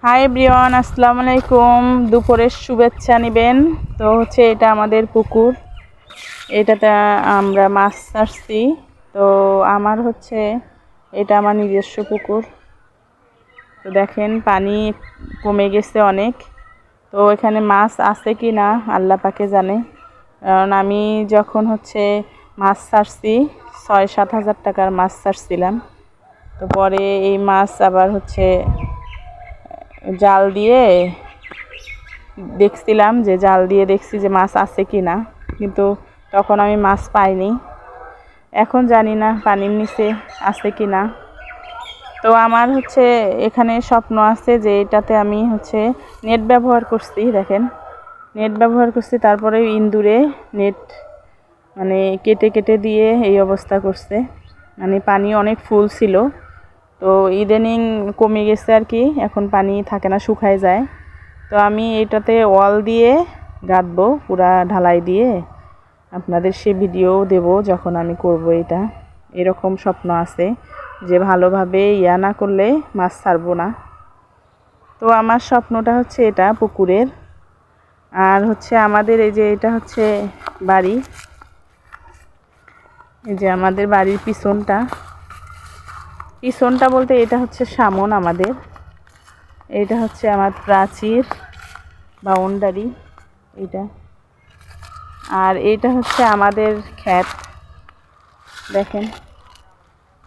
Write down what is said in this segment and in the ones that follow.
Hi everyone, আসসালামু আলাইকুম। দুপুরের শুভেচ্ছা নেবেন। তো হচ্ছে এটা আমাদের পুকুর, এটাতে আমরা মাছ ছাড়ছি। তো আমার হচ্ছে এটা আমার নিজস্ব পুকুর। তো দেখেন পানি কমে গেছে অনেক। তো এখানে মাছ আছে কি না আল্লাহ পাকে জানে, কারণ আমি যখন হচ্ছে মাছ ছাড়ছি 6-7 হাজার টাকার মাছ ছাড়ছিলাম। তো পরে এই মাছ আবার হচ্ছে জাল দিয়ে দেখছিলাম, যে জাল দিয়ে দেখছি যে মাছ আছে কি না, কিন্তু তখন আমি মাছ পাইনি। এখন জানি না পানির নিচে আছে কি না। তো আমার হচ্ছে এখানে স্বপ্ন আছে যে এটাতে আমি হচ্ছে নেট ব্যবহার করছি। দেখেন, নেট ব্যবহার করছি, তারপরে ইন্দুরে নেট মানে কেটে কেটে দিয়ে এই অবস্থা করছে। মানে পানি অনেক ফুল ছিল, তো ইদানিং কমে গেছে আর কি, এখন পানি থাকে না, শুকায় যায়। তো আমি এটাতে ওয়াল দিয়ে গাঁথবো, পুরা ঢালাই দিয়ে। আপনাদের সে ভিডিও দেব যখন আমি করব এটা। এরকম স্বপ্ন আছে যে ভালোভাবে না করলে মাছ ছাড়বো না। তো আমার স্বপ্নটা হচ্ছে এটা পুকুরের। আর হচ্ছে আমাদের এই যে এটা হচ্ছে বাড়ি, এই যে আমাদের বাড়ির পিছনটা বলতে এটা হচ্ছে সামন আমাদের। এটা হচ্ছে আমার প্রাচীর, বাউন্ডারি এটা। আর এটা হচ্ছে আমাদের ক্ষেত। দেখেন,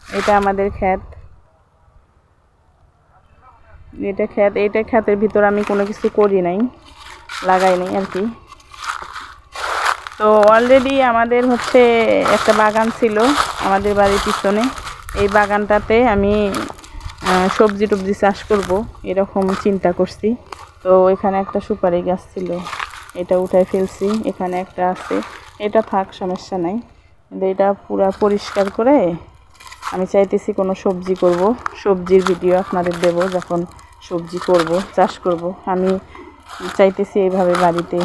এটা আমাদের ক্ষেত। এটা ক্ষেতের ভিতর আমি কোনো কিছু করি নাই, লাগাই নাই আর কি। তো অলরেডি আমাদের হচ্ছে একটা বাগান ছিল আমাদের বাড়ির পিছনে। এই বাগানটাতে আমি সবজি টবজি চাষ করব এরকম চিন্তা করছি। তো এখানে একটা সুপারি গাছ ছিল, এটা উঠাই ফেলছি। এখানে একটা আছে, এটা থাক, সমস্যা নাই। কিন্তু এটা পুরা পরিষ্কার করে আমি চাইতেছি কোনো সবজি করব, সবজির ভিডিও আপনাদের দেব যখন সবজি করব, চাষ করব। আমি চাইতেছি এইভাবে বাড়িতে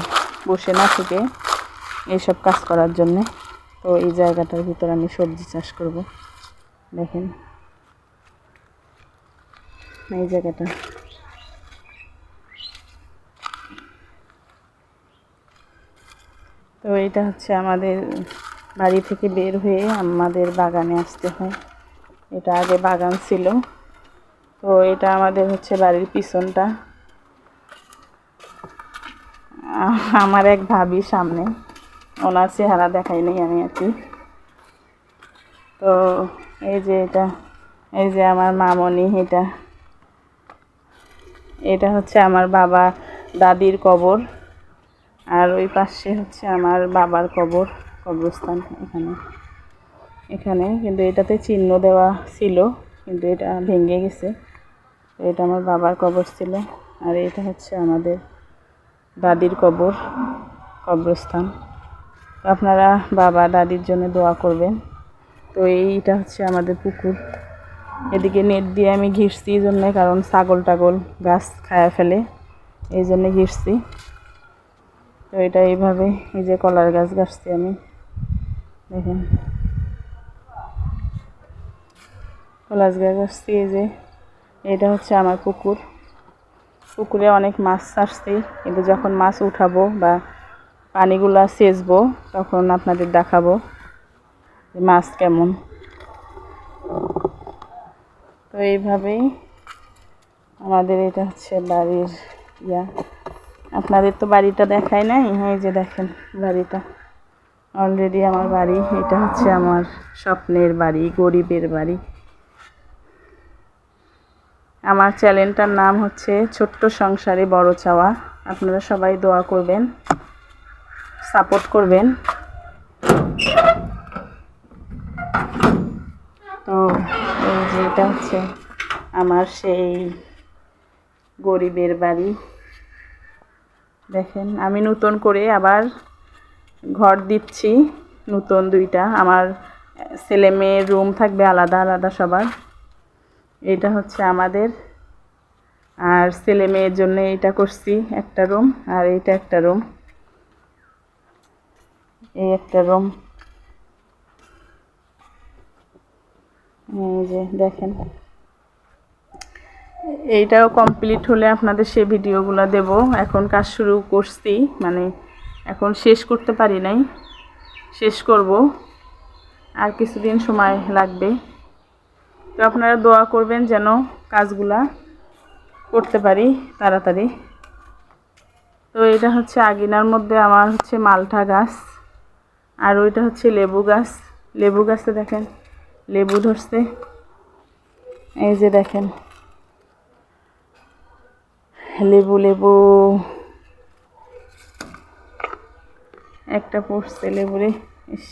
বসে না থেকে এইসব কাজ করার জন্যে। তো এই জায়গাটার ভিতর আমি সবজি চাষ করব। দেখেন এই জায়গাটা। তো এটা হচ্ছে আমাদের বাড়ি থেকে বের হয়ে আমাদের বাগানে আসতে হয়। এটা আগে বাগান ছিল। তো এটা আমাদের হচ্ছে বাড়ির পিছনটা। আমার এক ভাবি সামনে, ওনার চেহারা দেখাই নেই আমি আর কি। তো এই যে এটা, এই যে আমার মামনি, এটা হচ্ছে আমার বাবা দাদির কবর। আর ওই পাশে হচ্ছে আমার বাবার কবরস্থান। এখানে কিন্তু এটাতে চিহ্ন দেওয়া ছিল, কিন্তু এটা ভেঙে গেছে। তো এটা আমার বাবার কবর ছিল। আর এটা হচ্ছে আমাদের দাদির কবরস্থান। আপনারা বাবা দাদির জন্য দোয়া করবেন। তো এইটা হচ্ছে আমাদের পুকুর। এদিকে নেট দিয়ে আমি ঘিরছি এই জন্যে, কারণ ছাগল টাগল গাছ খায়া ফেলে, এই জন্যে ঘিরছি। তো এটা এইভাবে, এই যে কলার গাছ গাছছি আমি। দেখেন কলার গাছ গাছছি। এই যে এটা হচ্ছে আমার পুকুরে অনেক মাছ ছাড়ছি, কিন্তু যখন মাছ উঠাবো বা পানিগুলা সেচবো তখন আপনাদের দেখাবো যে মাছ কেমন। তো এইভাবেই আমাদের এটা হচ্ছে বাড়ির আপনাদের তো বাড়িটা দেখায় নাই, এই যে দেখেন বাড়িটা। অলরেডি আমার বাড়ি, এটা হচ্ছে আমার স্বপ্নের বাড়ি, গরিবের বাড়ি। আমার চ্যানেলটার নাম হচ্ছে ছোট্ট সংসারে বড় চাওয়া। আপনারা সবাই দোয়া করবেন, সাপোর্ট করবেন। তো এই যে এটা হচ্ছে আমার সেই গরিবের বাড়ি। দেখেন আমি নতুন করে আবার ঘর দিচ্ছি, নতুন 2টা। আমার ছেলে মেয়ের রুম থাকবে আলাদা আলাদা সবার। এটা হচ্ছে আমাদের, আর ছেলে মেয়ের জন্য এটা করছি একটা রুম, আর এইটা একটা রুম, এই একটা রুম। এই যে দেখেন, এইটাও কমপ্লিট হলে আপনাদের সেই ভিডিওগুলো দেব। এখন কাজ শুরু করছি, মানে এখন শেষ করতে পারি নাই, শেষ করব, আর কিছুদিন সময় লাগবে। তো আপনারা দোয়া করবেন যেন কাজগুলা করতে পারি তাড়াতাড়ি। তো এটা হচ্ছে আঙিনার মধ্যে আমার হচ্ছে মালটা গাছ, আর ওইটা হচ্ছে লেবু গাছ। লেবু গাছে দেখেন লেবু ধরছে, এই যে দেখেন লেবু লেবু একটা পড়ছে লেবুরে। ইস,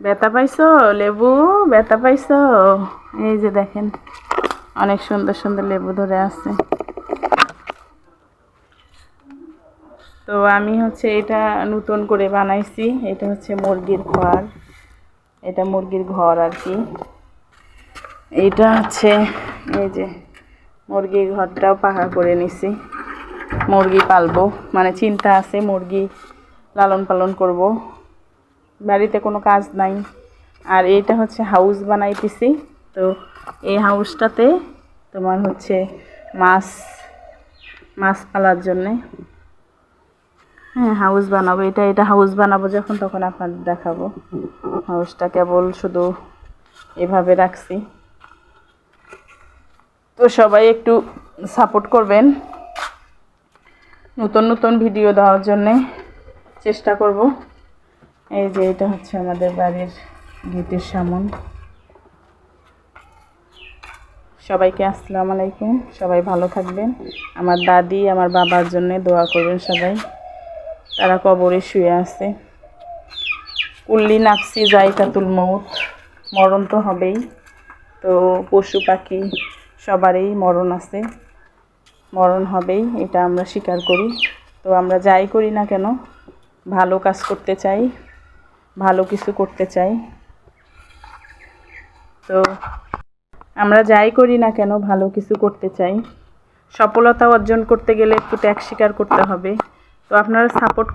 ব্যথা পাইছো লেবু, ব্যথা পাইছো? এই যে দেখেন অনেক সুন্দর সুন্দর লেবু ধরে আছে। তো আমি হচ্ছে এটা নতুন করে বানাইছি। এটা হচ্ছে মুরগির ঘর, এটা মুরগির ঘর আর কি। এইটা হচ্ছে এই যে মুরগির ঘরটাও পাকা করে নিছি। মুরগি পালবো, মানে চিন্তা আছে মুরগি লালন পালন করব, বাড়িতে কোনো কাজ নাই। আর এইটা হচ্ছে হাউস বানাইতেছি। তো এই হাউসটাতে তোমার হচ্ছে মাছ মাছ পালার জন্যে, হ্যাঁ হাউস বানাবো। এটা হাউস বানাবো যখন, তখন আপনাদের দেখাবো। হাউসটা কেবল শুধু এভাবে রাখছি। তো সবাই একটু সাপোর্ট করবেন, নতুন নতুন ভিডিও দেওয়ার জন্যে চেষ্টা করব। এই যে এটা হচ্ছে আমাদের বাড়ির গেটের সামন। সবাইকে আসসালামু আলাইকুম, সবাই ভালো থাকবেন। আমার দাদি আমার বাবার জন্য দোয়া করবেন সবাই, তারা কবরে শুয়ে আছে। কুল্লি নাফসি যায়কাতুল মউত, মরণ তো হবেই। তো পশু পাখি সবারই মরণ আছে, মরণ হবেই, এটা আমরা স্বীকার করি। তো আমরা যাই করি না কেন ভালো কাজ করতে চাই, ভালো কিছু করতে চাই। তো আমরা যাই করি না কেন ভালো কিছু করতে চাই। সফলতা অর্জন করতে গেলে একটু ত্যাগ স্বীকার করতে হবে। তো আপনারা সাপোর্ট